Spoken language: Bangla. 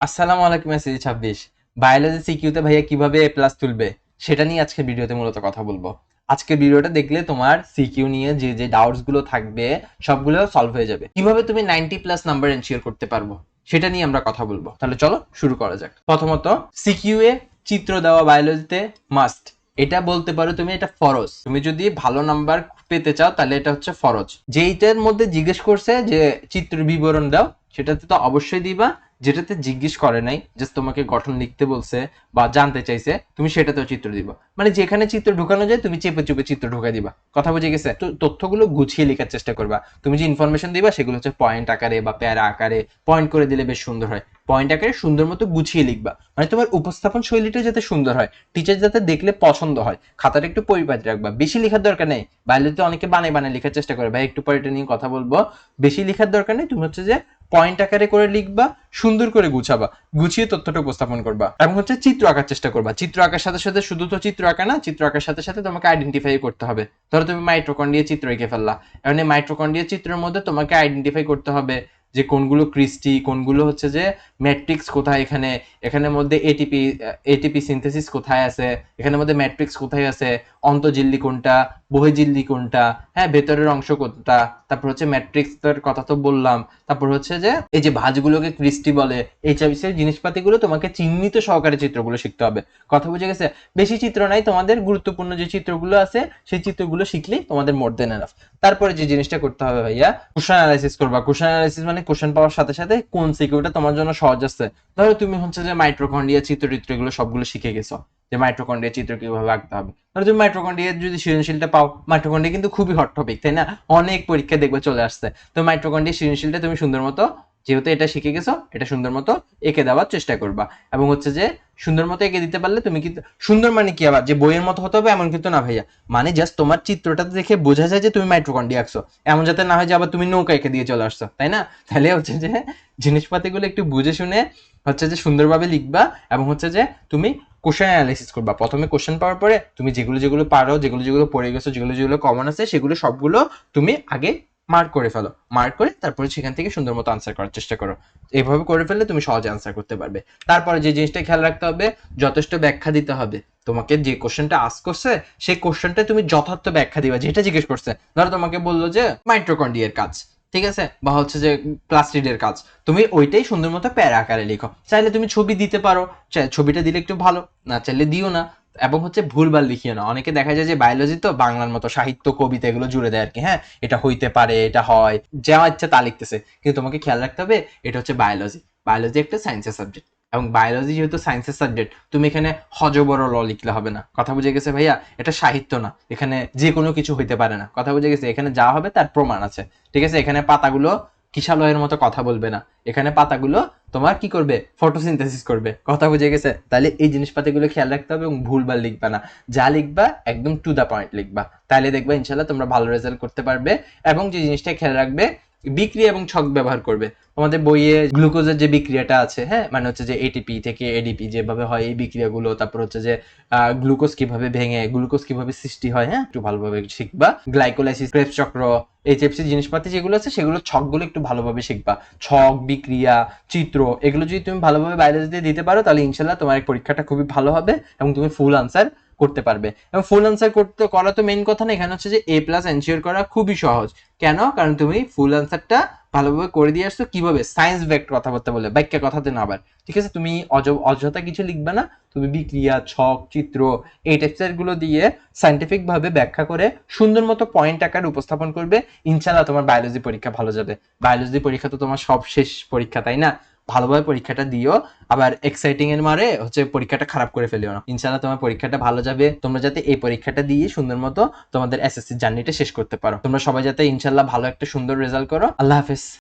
আসসালামু আলাইকুম। এসএসসি 26 বায়োলজি সিকিউতে ভাইয়া কিভাবে এ প্লাস তুলবে সেটা নিয়ে আজকে ভিডিওতে মূলত কথা বলবো। আজকে ভিডিওটা দেখলে তোমার সিকিউ নিয়ে যে যে ডাউটস গুলো থাকবে সবগুলো সলভ হয়ে যাবে। কিভাবে তুমি 90 প্লাস নাম্বার এনশিওর করতে পারবো সেটা নিয়ে আমরা কথা বলবো। তাহলে চলো শুরু করা যাক। প্রথমত সিকিউ এ চিত্র দেওয়া বায়োলজিতে মাস্ট। এটা বলতে পারো তুমি, এটা ফরজ। তুমি যদি ভালো নাম্বার পেতে চাও তাহলে এটা হচ্ছে ফরজ। যেইটার মধ্যে জিজ্ঞেস করছে যে চিত্রের বিবরণ দাও সেটাতে তো অবশ্যই দিবা। যেটাতে জিজ্ঞেস করে নাই, জাস্ট তোমাকে গঠন লিখতে বলছে বা জানতে চাইছে, তুমি সেটাতেও চিত্র দিবা। মানে যেখানে চিত্র ঢুকানো যায় তুমি চেপে চুপে চিত্র ঢুকাই দিবা। কথা বুঝে গেছে? তো তথ্যগুলো গুছিয়ে লেখার চেষ্টা করবা। তুমি যে ইনফরমেশন দিবা সেগুলো হচ্ছে পয়েন্ট আকারে বা প্যারা আকারে পয়েন্ট করে দিলে বেশ সুন্দর হয়। পয়েন্ট আকারে সুন্দর মতো গুছিয়ে লিখবা, মানে তোমার উপস্থাপন শৈলীটা যাতে সুন্দর হয়, টিচার যাতে দেখলে পছন্দ হয়। খাতাটা একটু পরিপাটি রাখবা, বেশি লেখার দরকার নেই। বাইরেতে অনেকে বানায় বানায় লেখার চেষ্টা করে, ভাই একটু পরে এটা নিয়ে কথা বলবো। বেশি লেখার দরকার নেই, তুমি হচ্ছে যে পয়েন্ট আকারে করে লিখবা, সুন্দর করে গুছাবা, গুছিয়ে তথ্যটা উপস্থাপন করবা। এবং হচ্ছে চিত্র আঁকার চেষ্টা করবা। চিত্র আঁকার সাথে সাথে শুধু তো চিত্র আঁকা না, চিত্র আঁকার সাথে সাথে তোমাকে আইডেন্টিফাই করতে হবে। ধরো তুমি মাইটোকন্ড্রিয়া চিত্র এঁকে ফেললা, এখন এই মাইটোকন্ড্রিয়া চিত্রের মধ্যে তোমাকে আইডেন্টিফাই করতে হবে যে কোনগুলো ক্রিস্টি, কোনগুলো হচ্ছে যে ম্যাট্রিক্স কোথায়, এখানে এখানের মধ্যে এটিপি এটিপি সিনথেসিস কোথায় আছে, এখানের মধ্যে ম্যাট্রিক্স কোথায় আছে, অন্তঃঝিল্লি কোনটা, বহির্ঝিল্লি কোনটা, হ্যাঁ ভেতরের অংশ কোনটা, তারপর হচ্ছে ম্যাট্রিক্স এর কথা তো বললাম। তারপর হচ্ছে যে এই যে ভাঁজগুলোকে ক্রিস্টি বলে, এই টাইপের জিনিসপাতিগুলো তোমাকে চিহ্নিত সহকারে চিত্রগুলো শিখতে হবে। কথা বুঝে গেছে? বেশি চিত্র নাই, তোমাদের গুরুত্বপূর্ণ যে চিত্রগুলো আছে সেই চিত্রগুলো শিখলেই তোমাদের মোর দেন এনাফ। তারপরে যে জিনিসটা করতে হবে ভাইয়া, কোশ্চেন অ্যানালাইসিস করবা। কোশ্চেন অ্যানালাইসিস মানে কোশ্চেন পাওয়ার সাথে সাথে কোন সিকিউরিটা তোমার জন্য সহজ আছে। ধরো তুমি হচ্ছে যে মাইটোকন্ড্রিয়া চিত্র এগুলো সবগুলো শিখে গেছো, যে মাইটোকন্ড্রিয়া চিত্র কিভাবে আঁকতে হবে। ধরো তুমি মাইটোকন্ড্রিয়ার যদি সৃজনশীলটা পাও, মাইটোকন্ড্রিয়া কিন্তু খুবই হট টপিক, তাই না? অনেক পরীক্ষা দেখবে চলে আসছে। তো মাইটোকন্ড্রিয়া সৃজনশীলটা তুমি সুন্দর মতো, যেহেতু এটা শিখে গেছো, এটা সুন্দর মতো এঁকে দেওয়ার চেষ্টা করবা। এবং হচ্ছে যে সুন্দর মতো এঁকে দিতে পারলে তুমি কিন্তু সুন্দর, মানে কি আবার যে বইয়ের মতো হতে হবে এমন কিন্তু না ভাইয়া। মানে জাস্ট তোমার চিত্রটা দেখে বোঝা যায় যে তুমি মাইটোকন্ড্রিয়া আঁকছো, এমন যাতে না হয় যে আবার তুমি নৌকা এঁকে দিয়ে চলে আসছো, তাই না? তাহলে হচ্ছে যে জিনিসপাতিগুলো একটু বুঝে শুনে হচ্ছে যে সুন্দরভাবে লিখবা। এবং হচ্ছে যে তুমি কোশ্চেন অ্যানালাইসিস করবা। প্রথমে কোশ্চেন পাওয়ার পরে তুমি যেগুলো যেগুলো পারো, যেগুলো যেগুলো পড়ে গেছো, যেগুলো যেগুলো কমন আছে সেগুলো সবগুলো তুমি আগে মার্ক করে ফেলো। মার্ক করে তারপরে সেখান থেকে সুন্দর মতো আনসার করার চেষ্টা করো। এইভাবে করে ফেললে তুমি সহজে আনসার করতে পারবে। তারপরে যে জিনিসটা খেয়াল রাখতে হবে, যথেষ্ট ব্যাখ্যা দিতে হবে। তোমাকে যে কোশ্চেনটা আস্ক করছে সেই কোশ্চেনটা তুমি যথার্থ ব্যাখ্যা দিবা। যেটা জিজ্ঞেস করছে, ধরো তোমাকে বললো যে মাইটোকন্ড্রিয়ার কাজ, ঠিক আছে, বা হচ্ছে যে প্লাস্টিডের কাজ, তুমি ওইটাই সুন্দর মতো প্যারা আকারে লিখো। চাইলে তুমি ছবি দিতে পারো, ছবিটা দিলে একটু ভালো, না চাইলে দিও না। এবং হচ্ছে ভুলভাল লিখিও না। অনেকে দেখা যায় যে বায়োলজি তো বাংলার মতো সাহিত্য কবিতা এগুলো জুড়ে দেয় আর কি। হ্যাঁ, এটা হইতে পারে, এটা হয়, যা ইচ্ছা তা লিখতেছে। কিন্তু তোমাকে খেয়াল রাখতে হবে এটা হচ্ছে বায়োলজি। বায়োলজি একটা সায়েন্সের সাবজেক্ট, এবং বায়োলজি যেহেতু সায়েন্সের সাবজেক্ট, তুমি এখানে হজবড় ল লিখলে হবে না। কথা বুঝে গেছে ভাইয়া? এটা সাহিত্য না, এখানে যে কোনো কিছু হইতে পারে না। কথা বুঝে গেছে? এখানে যা হবে তার প্রমাণ আছে, ঠিক আছে? এখানে পাতাগুলো কিশালয়ের মতো কথা বলবে না। এখানে পাতাগুলো তোমার কি করবে? ফটোসিনথেসিস করবে। কথা বুঝে গেছে? তাহলে এই জিনিসপাতিগুলো খেয়াল রাখতে হবে এবং ভুলভাল লিখবা না। যা লিখবা একদম টু দা পয়েন্ট লিখবা, তাহলে দেখবা ইনশাল্লাহ তোমরা ভালো রেজাল্ট করতে পারবে। এবং যে জিনিসটা খেয়াল রাখবে, বিক্রিয়া এবং ছক ব্যবহার করবে। তোমাদের বইয়ে গ্লুকোজের যে বিক্রিয়াটা আছে, হ্যাঁ, মানে হচ্ছে যে এটিপি থেকে এডিপি যেভাবে হয় এই বিক্রিয়াগুলো, তারপর হচ্ছে যে গ্লুকোজ কিভাবে ভেঙে গ্লুকোজ কিভাবে সৃষ্টি হয়, হ্যাঁ, একটু ভালোভাবে শিখবা। গ্লাইকোলাইসিস, ক্রেবস চক্র, এই টাইপসের জিনিসপাতি যেগুলো আছে সেগুলো ছকগুলো একটু ভালোভাবে শিখবা। ছক, বিক্রিয়া, চিত্র, এগুলো যদি তুমি ভালোভাবে বায়োলজিতে দিতে পারো তাহলে ইনশাল্লাহ তোমার পরীক্ষাটা খুবই ভালো হবে এবং তুমি ফুল আনসার করতে পারবে। এবং ফুল আনসার করতে করা তো মেইন কথা না, এখানে হচ্ছে যে এ প্লাস এনশিওর করা খুবই সহজ। কেন? কারণ তুমি ফুল আনসারটা ভালোভাবে করে দিয়ে আসছো। কিভাবে? সায়েন্স ব্যাক্ট কথাবার্তা বলে, ব্যাখ্যা কথাতে না আবার, ঠিক আছে? তুমি অযথা কিছু লিখবে না। তুমি বিক্রিয়া, ছক, চিত্র, এই টেক্সচার গুলো দিয়ে সাইন্টিফিক ভাবে ব্যাখ্যা করে সুন্দর মতো পয়েন্ট আকারে উপস্থাপন করবে। ইনশাল্লাহ তোমার বায়োলজি পরীক্ষা ভালো যাবে। বায়োলজি পরীক্ষা তো তোমার সব শেষ পরীক্ষা, তাই না? ভালোভাবে পরীক্ষাটা দিও। আবার এক্সাইটিং এর মারে হচ্ছে পরীক্ষাটা খারাপ করে ফেলিও না। ইনশাল্লাহ তোমার পরীক্ষাটা ভালো যাবে। তোমরা যাতে এই পরীক্ষাটা দিয়ে সুন্দর মতো তোমাদের এসএসসি জার্নিটা শেষ করতে পারো। তোমরা সবাই যাতে ইনশাল্লাহ ভালো একটা সুন্দর রেজাল্ট করো। আল্লাহ হাফেজ।